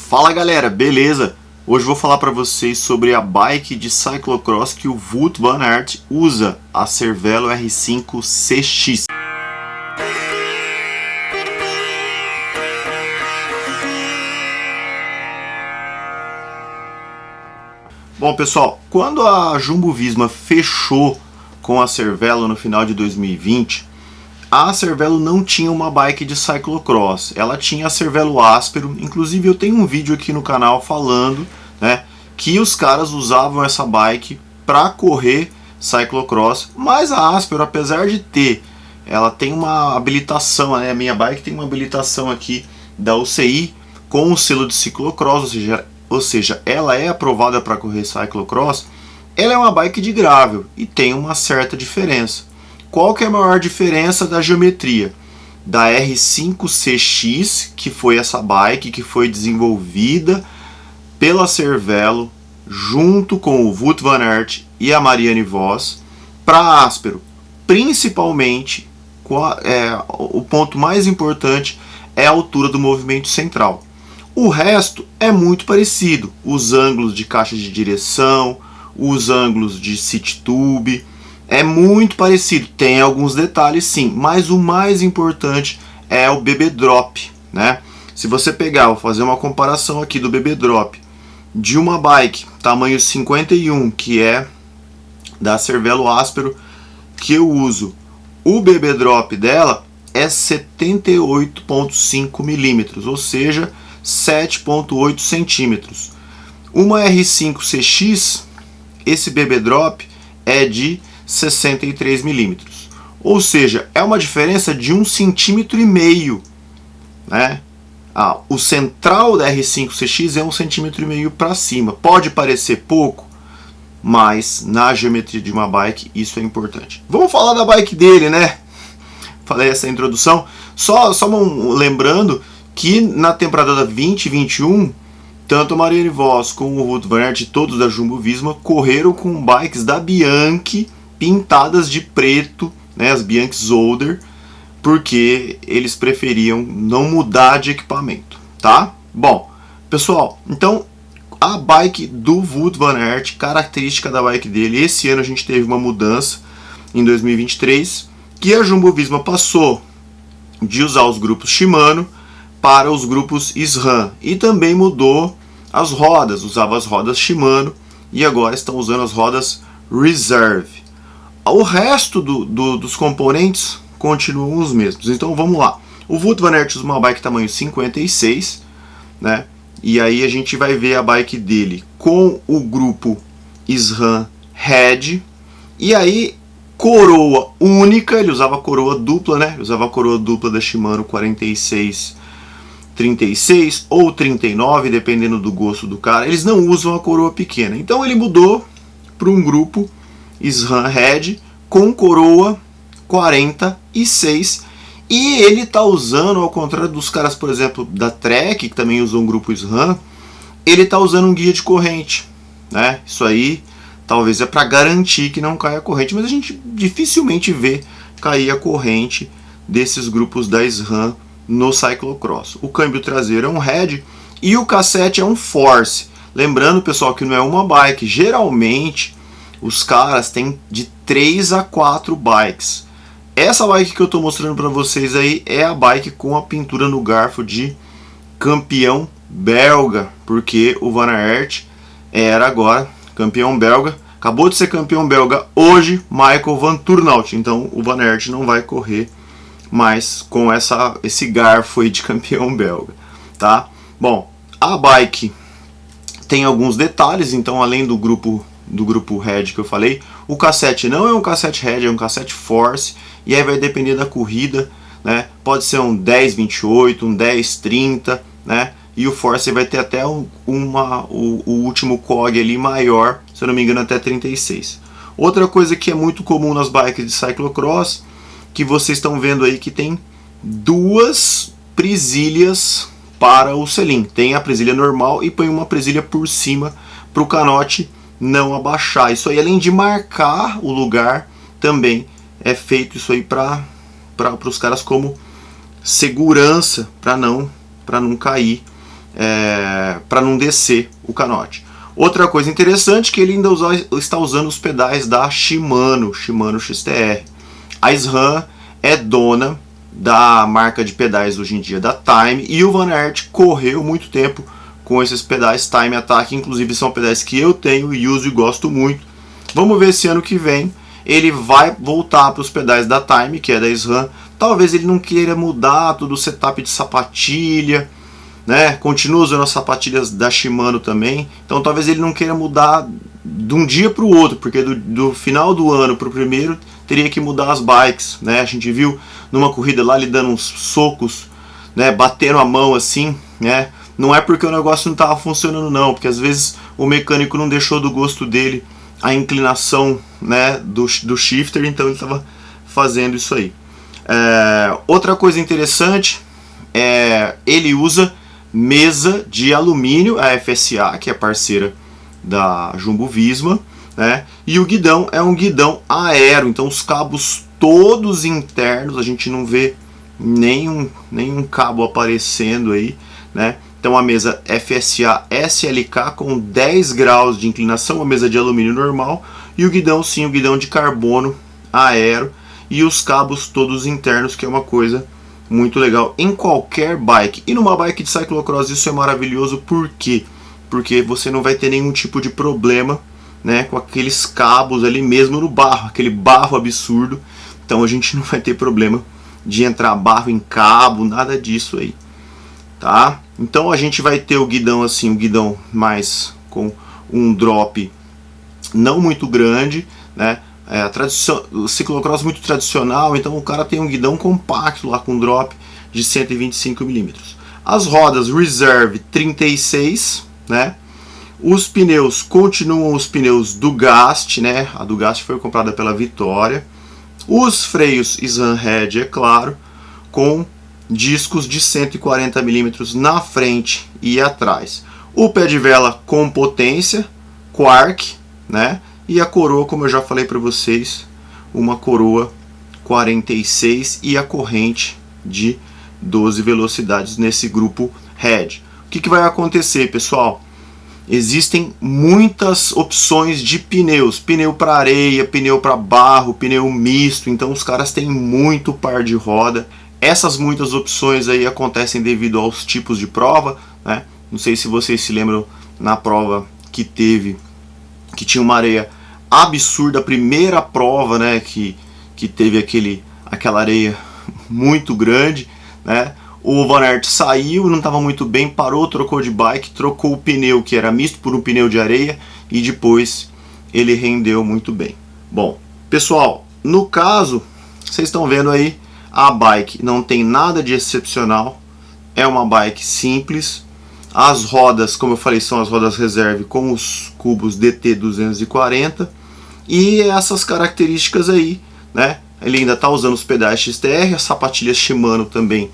Fala galera, beleza? Hoje eu vou falar para vocês sobre a bike de cyclocross que o Wout van Aert usa, a Cervelo R5 CX. Bom pessoal, quando a Jumbo-Visma fechou com a Cervelo no final de 2020, a Cervelo não tinha uma bike de cyclocross, ela tinha a Cervelo Áspero. Inclusive eu tenho um vídeo aqui no canal falando, que os caras usavam essa bike para correr cyclocross, mas a Áspero, apesar de ter, ela tem uma habilitação, a minha bike tem uma habilitação aqui da UCI com o selo de ciclocross, ou seja, ela é aprovada para correr cyclocross. Ela é uma bike de gravel e tem uma certa diferença. Qual que é a maior diferença da geometria? Da R5 CX, que foi essa bike que foi desenvolvida pela Cervelo junto com o Wout van Aert e a Marianne Vos, para a Áspero. Principalmente, o ponto mais importante é a altura do movimento central. O resto é muito parecido, os ângulos de caixa de direção, os ângulos de seat tube, é muito parecido, tem alguns detalhes sim, mas o mais importante é o BB Drop, Se você pegar, vou fazer uma comparação aqui do BB Drop de uma bike tamanho 51, que é da Cervelo Áspero, que eu uso, o BB Drop dela é 78,5 milímetros, ou seja, 7,8 centímetros. Uma R5 CX, esse BB Drop é de 63 milímetros, ou seja, é uma diferença de 1,5 cm, o central da R5 CX é 1,5 cm para cima. Pode parecer pouco, mas na geometria de uma bike isso é importante. Vamos falar da bike dele, Falei essa introdução. Só lembrando que na temporada 2021, tanto a Marianne Vos como o Wout van Aert, todos da Jumbo-Visma, correram com bikes da Bianchi pintadas de preto, as Bianchi Zolder, porque eles preferiam não mudar de equipamento, tá? Bom, pessoal, então a bike do Wout van Aert, característica da bike dele, esse ano a gente teve uma mudança em 2023, que a Jumbo-Visma passou de usar os grupos Shimano para os grupos SRAM, e também mudou as rodas, usava as rodas Shimano e agora estão usando as rodas Reserve. O resto dos componentes continuam os mesmos. Então vamos lá. O Wout van Aert usa uma bike tamanho 56, e aí a gente vai ver a bike dele com o grupo SRAM Red, e aí coroa única, ele usava coroa dupla, Ele usava a coroa dupla da Shimano 46, 36 ou 39, dependendo do gosto do cara. Eles não usam a coroa pequena. Então ele mudou para um grupo SRAM Red com coroa 46, e ele está usando, ao contrário dos caras, por exemplo, da Trek, que também usam um grupo SRAM, ele está usando um guia de corrente, Isso aí talvez é para garantir que não caia a corrente, mas a gente dificilmente vê cair a corrente desses grupos da SRAM no cyclocross. O câmbio traseiro é um Red e o cassete é um Force. Lembrando, pessoal, que não é uma bike. Geralmente os caras têm de 3 a 4 bikes. Essa bike que eu estou mostrando para vocês aí é a bike com a pintura no garfo de campeão belga, porque o Van Aert era agora campeão belga. Acabou de ser campeão belga hoje, Michael Van Turnhout. Então o Van Aert não vai correr mais com esse garfo aí de campeão belga, tá? Bom, a bike tem alguns detalhes. Então, além do grupo Red que eu falei, o cassete não é um cassete Red, é um cassete Force, e aí vai depender da corrida, Pode ser um 10-28, um 10-30, E o Force vai ter até o último cog ali maior, se eu não me engano até 36. Outra coisa que é muito comum nas bikes de cyclocross, que vocês estão vendo aí, que tem duas presilhas para o selim. Tem a presilha normal e põe uma presilha por cima para o canote não abaixar. Isso aí, além de marcar o lugar, também é feito isso aí para os caras como segurança, para não cair para não descer o canote. Outra coisa interessante é que ele ainda está usando os pedais da Shimano XTR. A SRAM é dona da marca de pedais hoje em dia da Time, e o Van Aert correu muito tempo com esses pedais Time Attack, inclusive são pedais que eu tenho e uso e gosto muito. Vamos ver se ano que vem ele vai voltar para os pedais da Time, que é da SRAM. Talvez ele não queira mudar todo o setup de sapatilha, né? Continua usando as sapatilhas da Shimano também, então talvez ele não queira mudar de um dia para o outro, porque do final do ano para o primeiro teria que mudar as bikes, né? A gente viu numa corrida lá ele dando uns socos, né? Batendo a mão assim, né? Não é porque o negócio não estava funcionando não, porque às vezes o mecânico não deixou do gosto dele a inclinação, né, do shifter, então ele estava fazendo isso aí. Outra coisa interessante ele usa mesa de alumínio, a FSA, que é parceira da Jumbo Visma, né? E o guidão é um guidão aero, então os cabos todos internos, a gente não vê nenhum cabo aparecendo aí, né? Então a mesa FSA SLK com 10 graus de inclinação, uma mesa de alumínio normal, e o guidão sim, o guidão de carbono aero, e os cabos todos internos, que é uma coisa muito legal em qualquer bike. E numa bike de cyclocross isso é maravilhoso, por quê? Porque você não vai ter nenhum tipo de problema, né, com aqueles cabos ali mesmo no barro, aquele barro absurdo. Então a gente não vai ter problema de entrar barro em cabo, nada disso aí, tá? Então a gente vai ter o guidão assim, o guidão mais com um drop não muito grande, né? O ciclocross muito tradicional, então o cara tem um guidão compacto lá com drop de 125 mm. As rodas Reserve 36, né? Os pneus continuam os pneus Dugast, né? A Dugast foi comprada pela Vitória. Os freios SRAM Head, é claro, com discos de 140 mm na frente e atrás. O pé de vela com potência, Quark, né? E a coroa, como eu já falei para vocês, uma coroa 46 e a corrente de 12 velocidades nesse grupo Head. O que vai acontecer, pessoal? Existem muitas opções de pneus, pneu para areia, pneu para barro, pneu misto, então os caras têm muito par de roda. Essas muitas opções aí acontecem devido aos tipos de prova, né? Não sei se vocês se lembram na prova que tinha uma areia absurda, a primeira prova, né, que teve aquela areia muito grande, né? O Van Aert saiu, não estava muito bem, parou, trocou de bike, trocou o pneu que era misto por um pneu de areia e depois ele rendeu muito bem. Bom, pessoal, no caso, vocês estão vendo aí, a bike não tem nada de excepcional, é uma bike simples. As rodas, como eu falei, são as rodas reserve com os cubos DT240 e essas características aí, né? Ele ainda está usando os pedais XTR, as sapatilhas Shimano também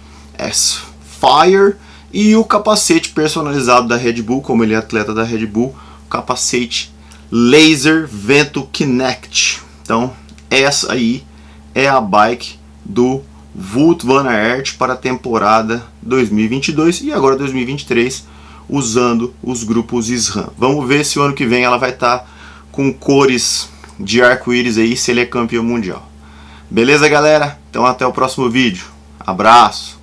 Fire, e o capacete personalizado da Red Bull, como ele é atleta da Red Bull, o capacete Laser Vento Kinect. Então essa aí é a bike do Wout van Aert para a temporada 2022 e agora 2023, usando os grupos SRAM. Vamos ver se o ano que vem ela vai estar com cores de arco-íris aí, se ele é campeão mundial. Beleza, galera? Então até o próximo vídeo. Abraço!